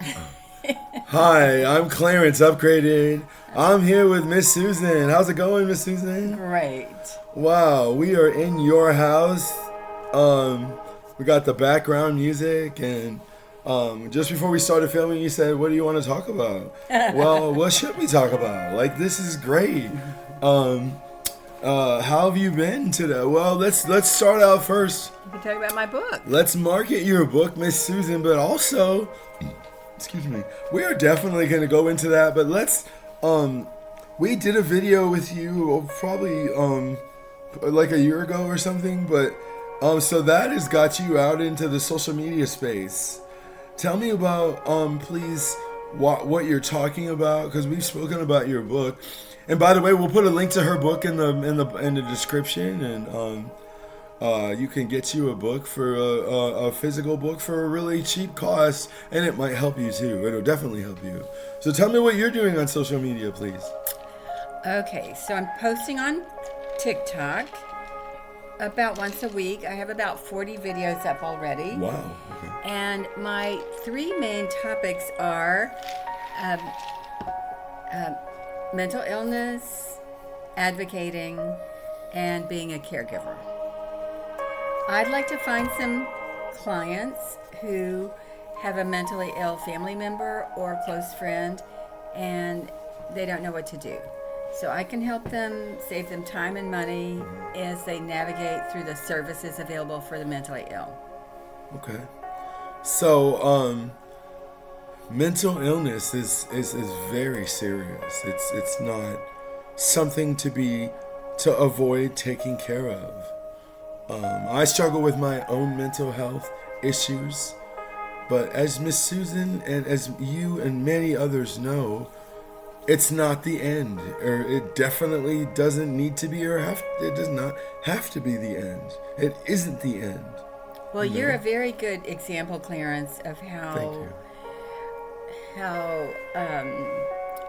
Hi, I'm Clarence Upgraded. I'm here with Miss Susan. How's it going, Miss Susan? Great. Wow, we are in your house. Um, we got the background music, and just before we started filming, you said, "What do you want to talk about?" Well, what should we talk about? Like, this is great. Um, how have you been today? Well, let's start out first. You can talk about my book. Let's market your book, Miss Susan, but also, excuse me, we are definitely going to go into that. But we did a video with you probably like a year ago or something. But so that has got you out into the social media space. Tell me about please what you're talking about, because we've spoken about your book. And by the way, we'll put a link to her book in the description, and you can get you a book for a physical book for a really cheap cost, and it might help you too. It'll definitely help you. So tell me what you're doing on social media, please. Okay, so I'm posting on TikTok about once a week. I have about 40 videos up already. Wow. Okay. And my three main topics are um, mental illness, advocating, and being a caregiver. I'd like to find some clients who have a mentally ill family member or close friend and they don't know what to do. So I can help them, save them time and money as they navigate through the services available for the mentally ill. Okay. So mental illness is very serious. It's not something to avoid taking care of. I struggle with my own mental health issues, but as Miss Susan and as you and many others know, it's not the end, or it definitely doesn't need to be, it does not have to be the end. It isn't the end. Well, you're a very good example, Clarence, of Thank you.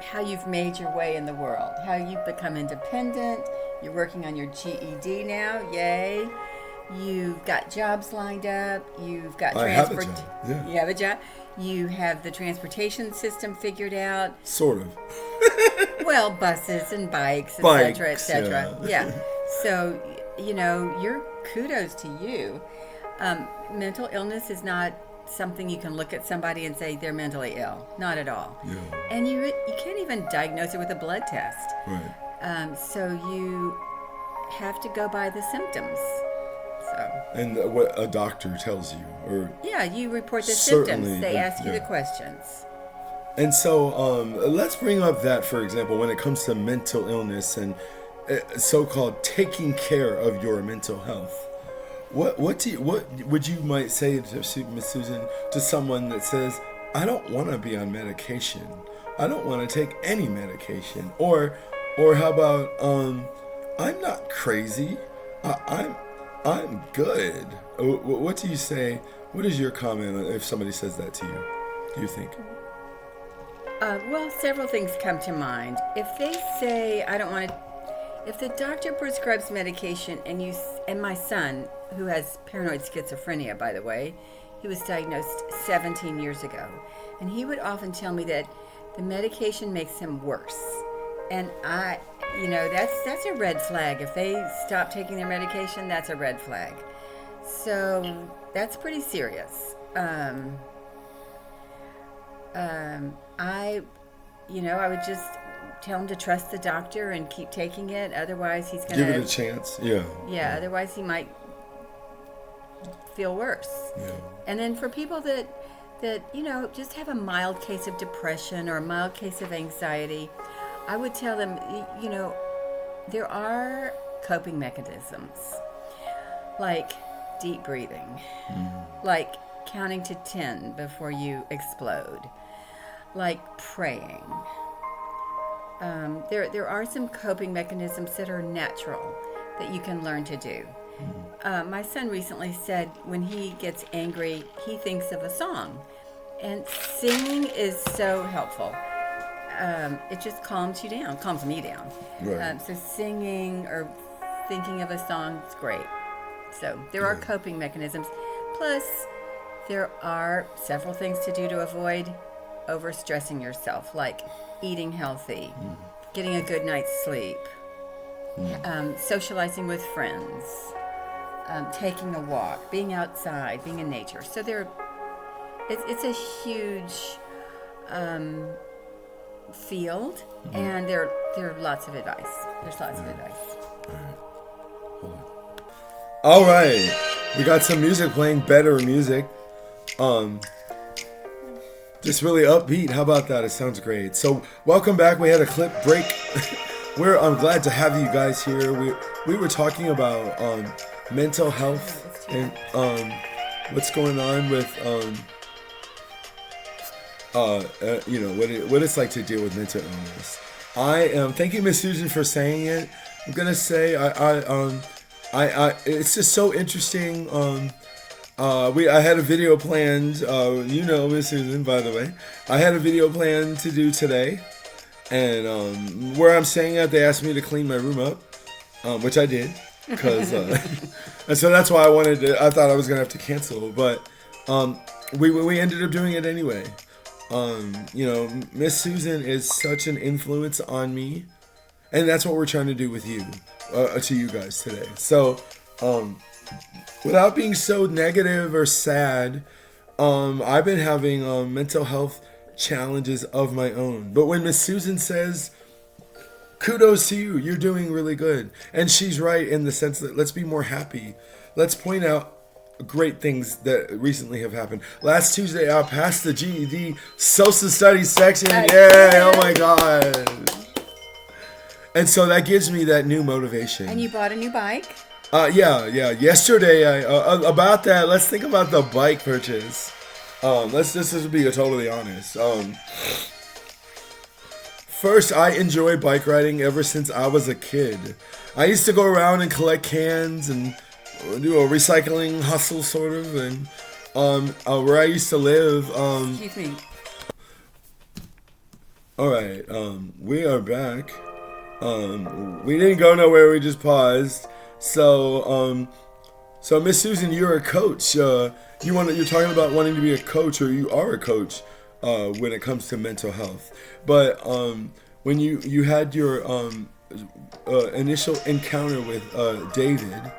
how you've made your way in the world, how you've become independent. You're working on your GED now, yay. You've got jobs lined up. You've got I have a job. Yeah. You have a job. You have the transportation system figured out. Sort of. Well, buses and bikes, Bikes, etc., etc. yeah. Yeah. So, you're kudos to you. Mental illness is not something you can look at somebody and say they're mentally ill. Not at all. Yeah. And you can't even diagnose it with a blood test. Right. So you have to go by the symptoms. So And what a doctor tells you, or yeah, you report the certainly, symptoms. They ask you yeah. the questions. And so let's bring up that, for example, when it comes to mental illness and so-called taking care of your mental health. What would you might say to Miss Susan, to someone that says, I don't want to be on medication. I don't want to take any medication. Or how about I'm not crazy. I'm good. What do you say? What is your comment if somebody says that to you? Do you think? Well, several things come to mind. If they say, I don't want to, if the doctor prescribes medication and my son, who has paranoid schizophrenia, by the way, he was diagnosed 17 years ago, and he would often tell me that the medication makes him worse. And that's a red flag. If they stop taking their medication, that's a red flag. So that's pretty serious. I would just tell him to trust the doctor and keep taking it. Otherwise, he's gonna Give it a chance. Yeah. Yeah. Otherwise, he might feel worse. Yeah. And then for people that just have a mild case of depression or a mild case of anxiety, I would tell them, there are coping mechanisms like deep breathing, like counting to 10 before you explode, like praying. There are some coping mechanisms that are natural that you can learn to do. My son recently said when he gets angry, he thinks of a song. And singing is so helpful. It just calms you down, calms me down. Right. So singing or thinking of a song is great. So there are coping mechanisms. Plus, there are several things to do to avoid overstressing yourself, like eating healthy, getting a good night's sleep, socializing with friends, taking a walk, being outside, being in nature. So it's a huge field, and there are lots of advice. There's lots of advice. All right, we got some music playing, better music. Just really upbeat. How about that? It sounds great. So welcome back. We had a clip break. I'm glad to have you guys here. We were talking about mental health and what's going on with what it's like to deal with mental illness. Thank you, Miss Susan, for saying it. I'm gonna say it's just so interesting. I had a video planned. Miss Susan, by the way, I had a video planned to do today, and where I'm staying at, they asked me to clean my room up, which I did, because and so that's why I thought I was gonna have to cancel, but we ended up doing it anyway. Miss Susan is such an influence on me, and that's what we're trying to do with you, to you guys today. So, without being so negative or sad, I've been having mental health challenges of my own. But when Miss Susan says, kudos to you, you're doing really good. And she's right in the sense that let's be more happy. Let's point out great things that recently have happened. Last Tuesday, I passed the GED social studies section. Yay! Oh my God. And so that gives me that new motivation. And you bought a new bike? Yeah. Yesterday, about that, let's think about the bike purchase. Let's just be totally honest. First, I enjoy bike riding ever since I was a kid. I used to go around and collect cans and do a recycling hustle, sort of, and where I used to live. Excuse me. All right, we are back. We didn't go nowhere. We just paused. So Miss Susan, you're a coach. You're talking about wanting to be a coach, or you are a coach when it comes to mental health. But when you had your initial encounter with David,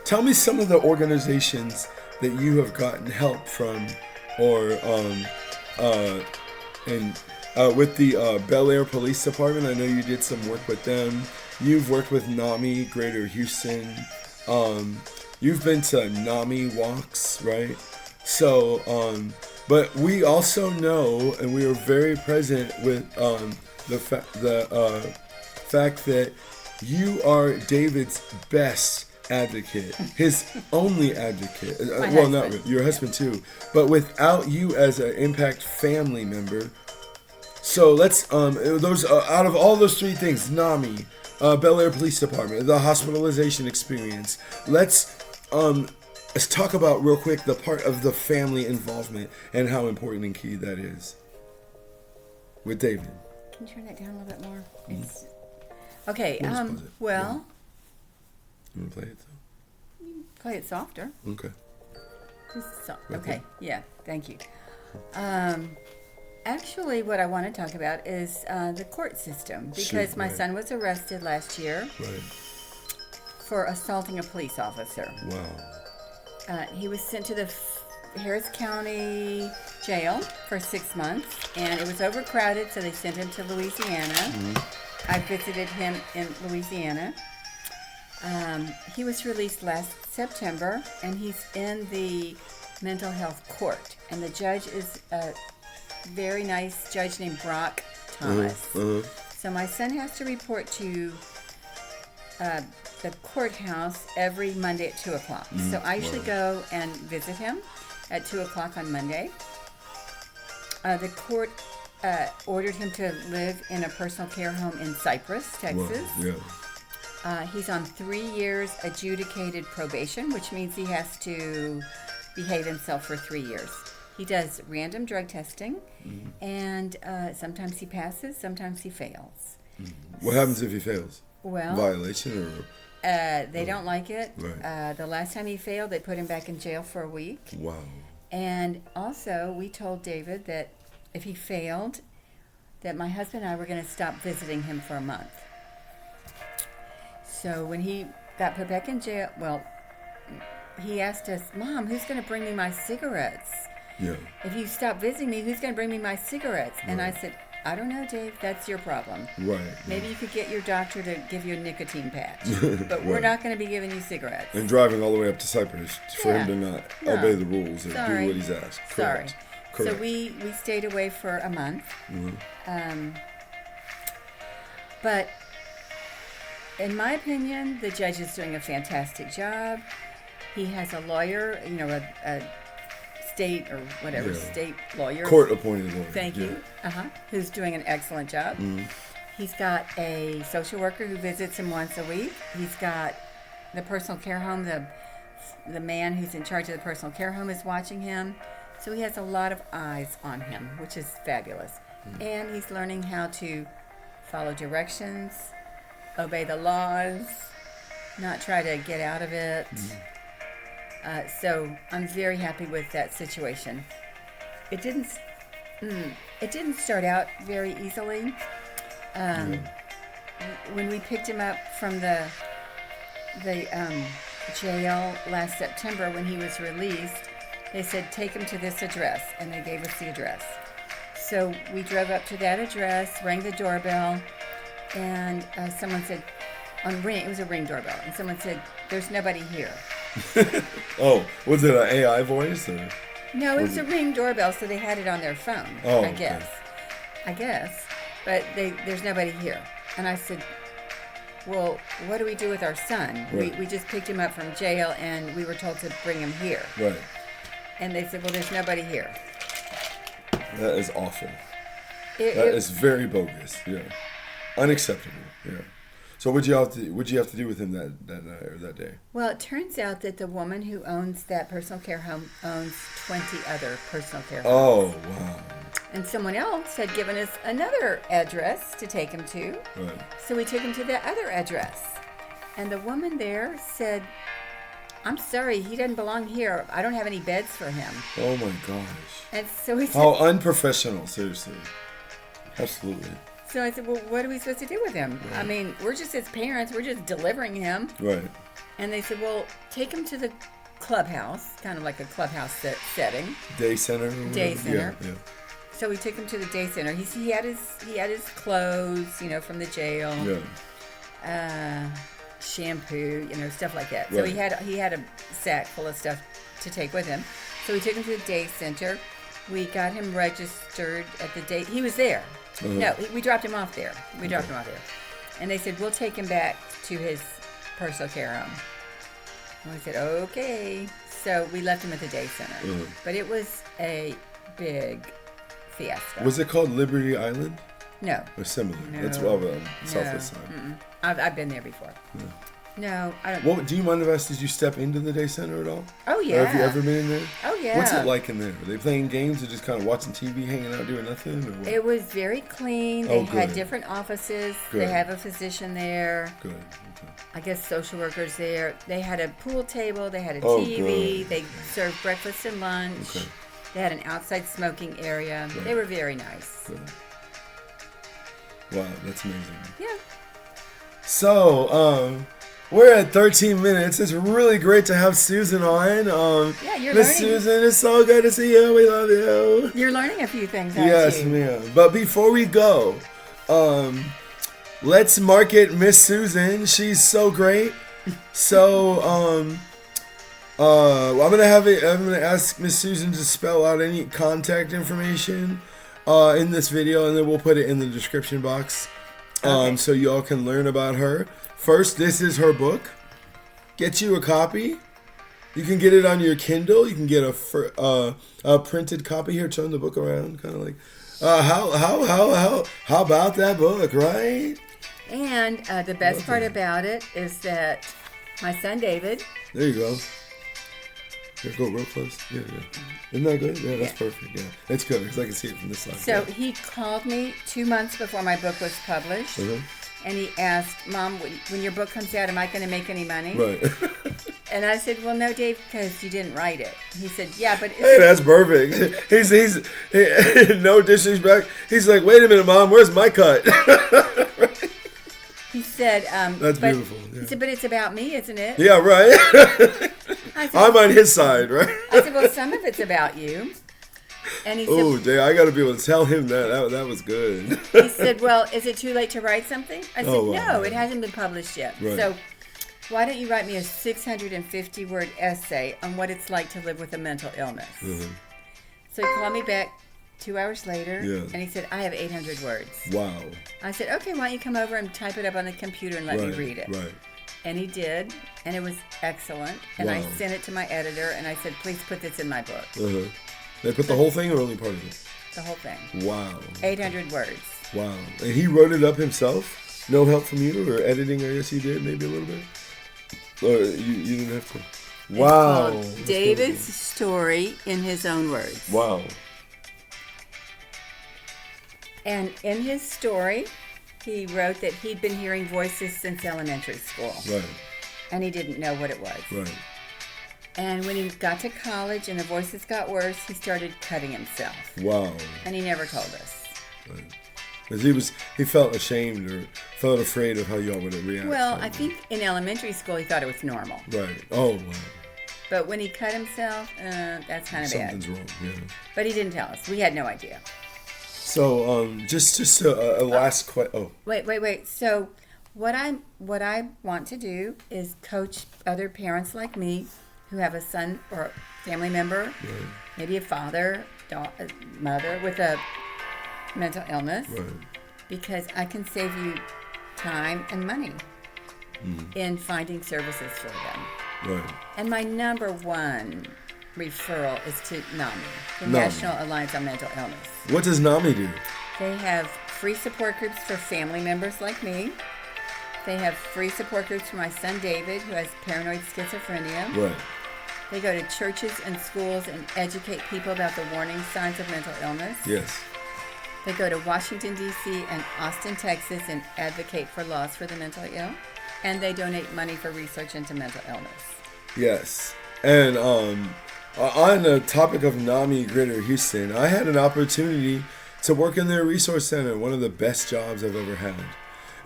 tell me some of the organizations that you have gotten help from, or with the Bel Air Police Department. I know you did some work with them. You've worked with NAMI Greater Houston. You've been to NAMI walks, right? So, but we also know, and we are very present with the fact that you are David's best advocate, his only advocate. Well, not really, your husband too, but without you as an Impact family member. So let's those out of all those three things, NAMI, Bel Air Police Department, the hospitalization experience. Let's talk about real quick the part of the family involvement and how important and key that is with David. Can you turn that down a little bit more? Okay. Well, you want to play it though? Play it softer. Okay. Okay. Yeah. Thank you. Actually, what I want to talk about is the court system, because my son was arrested last year for assaulting a police officer. Wow. He was sent to the Harris County Jail for 6 months, and it was overcrowded, so they sent him to Louisiana. Mm-hmm. I visited him in Louisiana. He was released last September, and he's in the mental health court, and the judge is very nice judge named Brock Thomas. So my son has to report to the courthouse every Monday at 2 o'clock. So I usually go and visit him at 2 o'clock on Monday. The court ordered him to live in a personal care home in Cypress, Texas. He's on 3 years adjudicated probation, which means he has to behave himself for 3 years. He does random drug testing, and sometimes he passes, sometimes he fails. What happens if he fails? Well, violation or? They don't like it. Right. The last time he failed, they put him back in jail for a week. Wow. And also, we told David that if he failed, that my husband and I were going to stop visiting him for a month. So when he got put back in jail, well, he asked us, Mom, who's going to bring me my cigarettes? Yeah. If you stop visiting me, who's going to bring me my cigarettes? And I Right. said, I don't know, Dave. That's your problem. Right. Maybe you could get your doctor to give you a nicotine patch. But we're Right. not going to be giving you cigarettes. And driving all the way up to Cyprus for Yeah. him to not No. obey the rules or Sorry. do what he's asked. Sorry. Correct. Correct. So we stayed away for a month. But in my opinion, the judge is doing a fantastic job. He has a lawyer, a state or whatever, Yeah. state lawyer. Court appointed lawyer. Thank you. Who's doing an excellent job. He's got a social worker who visits him once a week. He's got the personal care home. The man who's in charge of the personal care home is watching him. So he has a lot of eyes on him, which is fabulous. And he's learning how to follow directions, obey the laws, not try to get out of it. So I'm very happy with that situation. It didn't start out very easily. When we picked him up from the jail last September, when he was released, they said take him to this address, and they gave us the address. So we drove up to that address, rang the doorbell, and someone said, it was a ring doorbell, and someone said, "There's nobody here." Oh, was it an AI voice or? No, it was a ring doorbell, so they had it on their phone. Oh, I okay. guess. But there's nobody here. And I said, well, what do we do with our son? Right. We just picked him up from jail, and we were told to bring him here. Right. And they said, well, there's nobody here. That is awful. It- That it- is very bogus. Yeah. Unacceptable. Yeah. So what'd you have to do with him that night or that day? Well, it turns out that the woman who owns that personal care home owns 20 other personal care homes. Oh, wow. And someone else had given us another address to take him to. Right. So we took him to that other address. And the woman there said, I'm sorry, he doesn't belong here. I don't have any beds for him. Oh my gosh. And so we said, How unprofessional, seriously. Absolutely. so I said, well, what are we supposed to do with him? Right. I mean, we're just his parents. We're just delivering him. Right. And they said, well, take him to the clubhouse, kind of like a clubhouse setting. Day center. or Day whatever? center. Yeah. So we took him to the day center. He had his clothes, from the jail. Yeah. Shampoo, stuff like that. So Right. he had a sack full of stuff to take with him. So we took him to the day center. We got him registered at the day. He was there. No, we dropped him off there. And they said, we'll take him back to his personal care home. And we said, okay. So we left him at the day center. But it was a big fiasco. Was it called Liberty Island? No. Or similar? No. That's well on Southwest side. I've been there before. Yeah. No, I don't. Well, do you mind if I asked, did you step into the day center at all? Oh, Or yeah. have you ever been in there? Oh, yeah. What's it like in there? Are they playing games or just kind of watching TV, hanging out, doing nothing? Or what? It was very clean. They Oh, had good. different offices. Good. They have a physician there. Good. Okay. I guess social workers there. They had a pool table. They had a Oh, TV. good. They served breakfast and lunch. Okay. They had an outside smoking area. Good. They were very nice. Good. Wow, that's amazing. Yeah. So, we're at 13 minutes. It's really great to have Susan on. Yeah, you're Miss learning. Susan, it's so good to see you. We love you. You're learning a few things, aren't Yes, you? ma'am. But before we go, let's market Miss Susan. She's so great. So, I'm gonna ask Miss Susan to spell out any contact information in this video, and then we'll put it in the description box, Okay. so y'all can learn about her. First, this is her book. Get you a copy. You can get it on your Kindle. You can get a printed copy. Here, turn the book around, kind of like, how about that book, right? And the best part about it is that my son David, There you go. Here, go real close. Yeah. Isn't that good? Yeah, that's Yeah. perfect. Yeah, that's good because I can see it from this side. so he called me 2 months before my book was published. Yeah. And he asked, Mom, when your book comes out, am I going to make any money? Right. And I said, well, no, Dave, because you didn't write it. He said, yeah, but Hey, that's perfect. No disrespect. He's like, wait a minute, Mom, where's my cut? he said, That's beautiful. Yeah. He said, but it's about me, isn't it? Yeah, right. I said, I'm on his side, right? I said, well, some of it's about you. And he said, Oh, Dave, I got to be able to tell him that. That was good. he said, well, is it too late to write something? I said, Oh, wow. no, it hasn't been published yet. Right. So why don't you write me a 650-word essay on what it's like to live with a mental illness? Mhm. So he called me back 2 hours later, Yeah. and he said, I have 800 words. Wow. I said, okay, why don't you come over and type it up on the computer and let me read it? Right. And he did, and it was excellent. And I Wow. sent it to my editor, and I said, please put this in my book. Uh-huh. They put the whole thing or only part of it? The whole thing. Wow. 800 words. Wow. And he wrote it up himself? No help from you or editing, I guess he did, maybe a little bit? Or you didn't have to? Wow. It's called David's Story in His Own Words. Wow. And in his story, he wrote that he'd been hearing voices since elementary school. Right. And he didn't know what it was. Right. And when he got to college and the voices got worse, he started cutting himself. Wow. And he never told us. Right. Because he felt ashamed or felt afraid of how y'all would react. Well, I think in elementary school he thought it was normal. Right. Oh, wow. But when he cut himself, that's kind of bad. Something's wrong, yeah. But he didn't tell us. We had no idea. So, just a last question. Oh. Wait. So what I want to do is coach other parents like me who have a son or family member, Right. maybe a father, mother with a mental illness, Right. because I can save you time and money in finding services for them. Right. And my number one referral is to NAMI, the NAMI. National Alliance on Mental Illness. What does NAMI do? They have free support groups for family members like me. They have free support groups for my son David, who has paranoid schizophrenia. Right. They go to churches and schools and educate people about the warning signs of mental illness. Yes. They go to Washington, D.C. and Austin, Texas and advocate for laws for the mentally ill. And they donate money for research into mental illness. Yes. And on the topic of NAMI Greater Houston, I had an opportunity to work in their resource center, one of the best jobs I've ever had.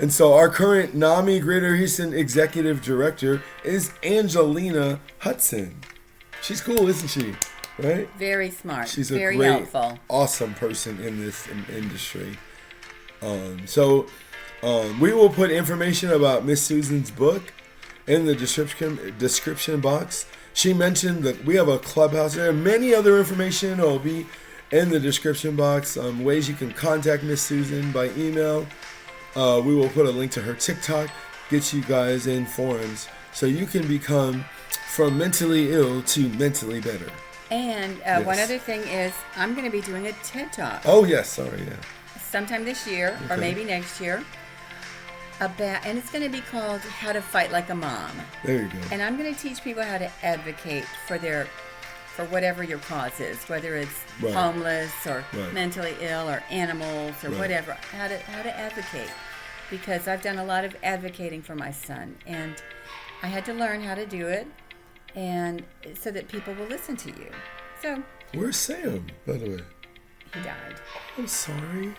And so our current NAMI Greater Houston executive director is Angelina Hudson. She's cool, isn't she? Right? Very smart. She's a very great, helpful. awesome person in this industry. We will put information about Miss Susan's book in the description box. She mentioned that we have a clubhouse there. Many other information will be in the description box. Ways you can contact Miss Susan by email. We will put a link to her TikTok. Get you guys in forums so you can become from mentally ill to mentally better. And Yes. one other thing is I'm going to be doing a TED Talk Oh yes, sorry, yeah. sometime this year or Okay. maybe next year. And it's going to be called How to Fight Like a Mom. There you go. And I'm going to teach people how to advocate for whatever your cause is, whether it's Right. homeless or Right. mentally ill or animals or Right. whatever, how to advocate. Because I've done a lot of advocating for my son, and I had to learn how to do it, and so that people will listen to you. So Where's Sam, by the way? he died. I'm sorry.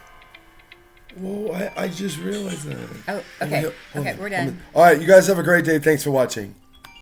Whoa, I just realized that. Oh, Hold okay. on, hold Okay, on. we're done. All right, you guys have a great day. Thanks for watching.